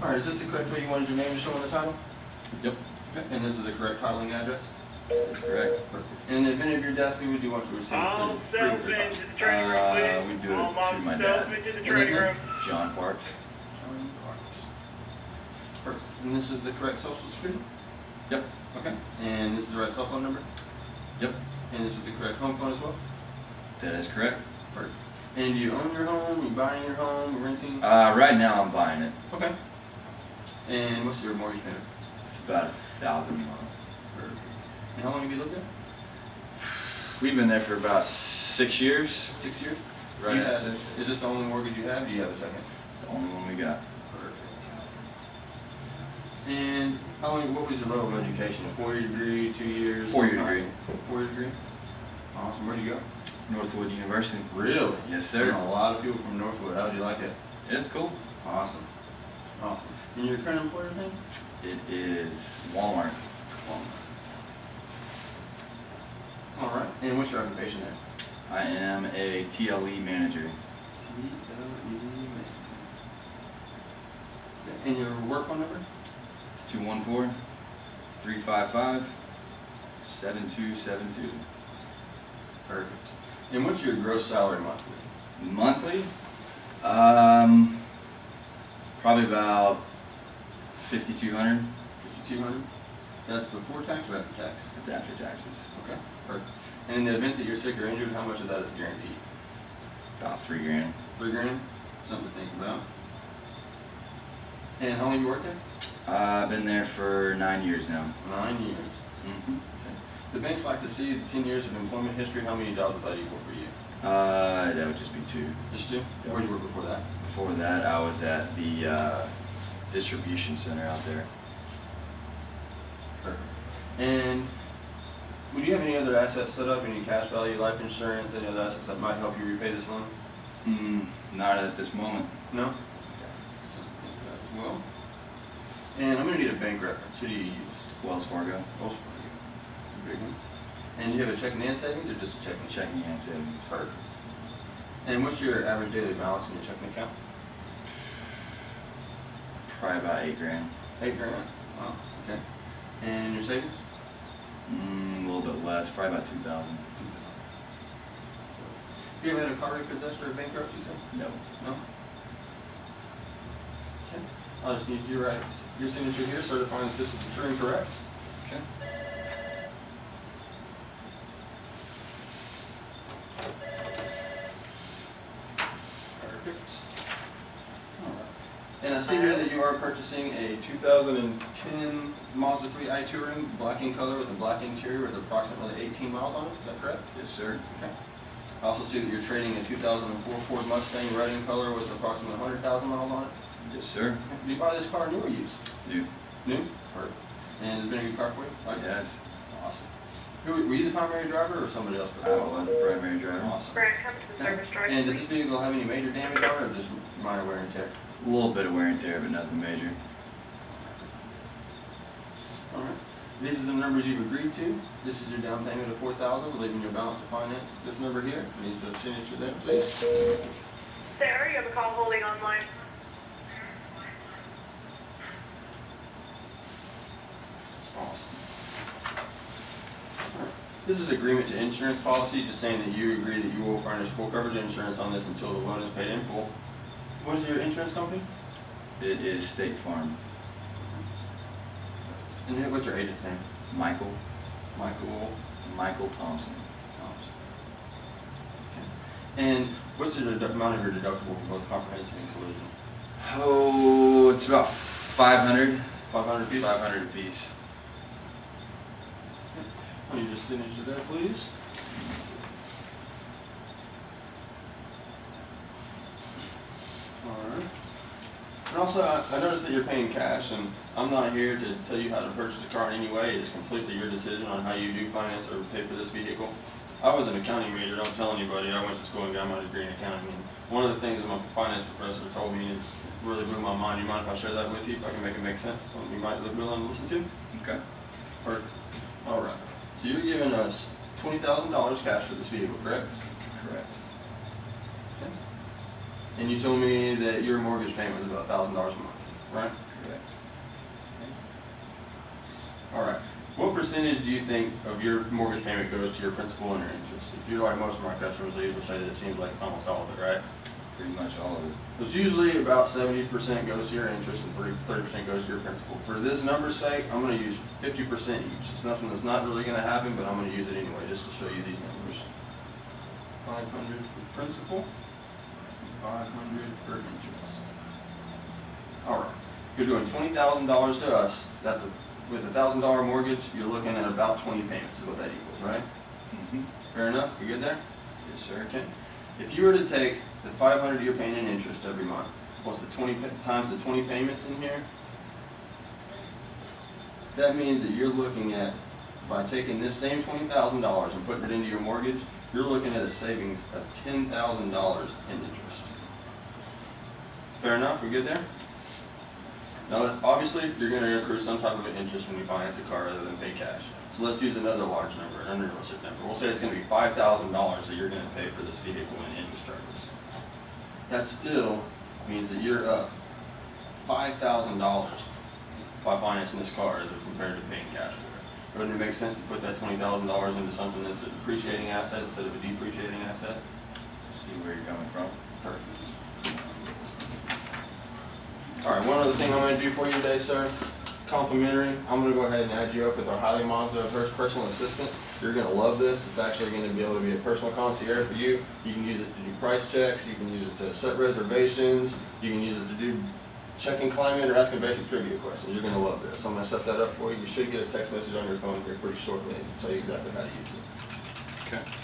All right, is this the correct way you wanted your name to show on the title? Yep. Okay. And this is the correct titling address? That's correct. Perfect. And in the event of your death, who would you want to receive All the free with your salesmen title? to the training room, please. We do it All to my dad. salesmen to the What is training it? room. John Parks. John Parks. Perfect. And this is the correct social security? Yep. Okay. And this is the right cell phone number? Yep. And this is the correct home phone as well? That is correct. Perfect. And do you own your home? Are you buying your home? Renting? Right now I'm buying it. Okay. And what's your mortgage payment? It's about $1,000 a month. Perfect. And how long have you lived there? We've been there for about 6 years. 6 years? Right You at have- 6. Is this the only mortgage you have? Do you have a second? It's the only one we got. Perfect. And how long? What was your level of education? A 4-year degree, 2 years? 4-year degree. 4-year degree. Awesome. Where'd you go? Northwood University. Really? Yes, I know sir. a lot of people from Northwood. How'd you like it? It's cool. Awesome. Awesome. And your current employer's name? It is Walmart. All right. And what's your occupation there? I am a TLE manager. TLE. And your work phone number? It's 214-355-7272. Perfect. And what's your gross salary monthly? Monthly? Probably about 5,200. 5,200. That's before tax or after tax? It's after taxes. Okay. Perfect. And in the event that you're sick or injured, how much of that is guaranteed? About $3,000. $3,000. Something to think about. And how long have you worked there? I've been there for 9 years now. 9 years. Mm-hmm. Okay. The banks like to see 10 years of employment history. How many jobs would that equal for you? That would just be 2. Just 2? Yep. Where'd you work before that? Before that, I was at the distribution center out there. Perfect. And would you have any other assets set up? Any cash value, life insurance, any other assets that might help you repay this loan? Not at this moment. No? Okay. So think of that as well. And I'm going to need a bank reference. Who do you use? Wells Fargo. Wells Fargo. It's a big one. And you have a checking and savings or just a checking? Checking and savings. Perfect. And what's your average daily balance in your checking account? Probably about $8,000. $8,000. Wow. Okay. And your savings? A little bit less. Probably about 2,000. Have you ever had a car repossessed or a bankruptcy, you said? No. No? Okay. I'll just need your signature here certifying that this is true and correct. Okay. Perfect. All right. And I see here that you are purchasing a 2010 Mazda 3 i-Touring, black in color with a black interior with approximately 18 miles on it. Is that correct? Yes, sir. Okay. I also see that you're trading a 2004 Ford Mustang red in color with approximately 100,000 miles on it. Yes, sir. Did you buy this car new or used? New. New? Perfect. And has it been a good car for you? Yes. Awesome. Were you the primary driver or somebody else? I was the primary driver. Awesome. Brad, come to the service drive, And did please. this vehicle have any major damage on it or just minor wear and tear? A little bit of wear and tear, but nothing major. All right. These are the numbers you've agreed to. This is your down payment of $4,000. We're leaving your balance to finance. This number here. I need your signature there, please. Sarah, you have a call holding online. Awesome. All right. This is agreement to insurance policy, just saying that you agree that you will furnish full coverage insurance on this until the loan is paid in full. What is your insurance company? It is State Farm. And what's your agent's name? Michael Thompson. Thompson. Okay. And what's the amount of your deductible for both comprehensive and collision? Oh, it's about 500. 500 apiece? 500 apiece. I need your signature there, please. Alright. And also, I noticed that you're paying cash, and I'm not here to tell you how to purchase a car in any way. It's completely your decision on how you do finance or pay for this vehicle. I was an accounting major, don't tell anybody. I went to school and got my degree in accounting. And one of the things that my finance professor told me is really blew my mind. You mind if I share that with you, if I can make it make sense? Something you might be willing to listen to? Okay. Perfect. All right. So you're giving us $20,000 cash for this vehicle, correct? Correct. Okay. And you told me that your mortgage payment was about $1,000 a month. right? Correct. All right. What percentage do you think of your mortgage payment goes to your principal and your interest? If you're like most of my customers, they usually say that it seems like it's almost all of it, right? Pretty much all of it. It's usually about 70% goes to your interest and 30% goes to your principal. For this number's sake, I'm going to use 50% each. It's nothing that's not really going to happen, but I'm going to use it anyway just to show you these numbers. 500 for principal, 500 for interest. All right. You're doing $20,000 to us. That's with a $1,000 mortgage, you're looking at about 20 payments is what that equals, right? Mm-hmm. Fair enough? You good there? Yes, sir. Okay. If you were to take the 500 you're paying in interest every month, plus the 20 times the 20 payments in here, that means that you're looking at, by taking this same $20,000 and putting it into your mortgage, you're looking at a savings of $10,000 in interest. Fair enough? We good there? Now, obviously, you're going to accrue some type of an interest when you finance a car rather than pay cash. So let's use another large number, an unrealistic number. We'll say it's going to be $5,000 that you're going to pay for this vehicle in interest charges. That still means that you're up $5,000 by financing this car as compared to paying cash for it. Wouldn't it make sense to put that $20,000 into something that's a depreciating asset instead of a depreciating asset? See where you're coming from. Perfect. All right, one other thing I'm going to do for you today, sir, complimentary. I'm going to go ahead and add you up with our highly Mazda personal assistant. You're going to love this. It's actually going to be able to be a personal concierge for you. You can use it to do price checks. You can use it to set reservations. You can use it to do checking climate or asking basic trivia questions. You're going to love this. I'm going to set that up for you. You should get a text message on your phone here pretty shortly and tell you exactly how to use it. Okay.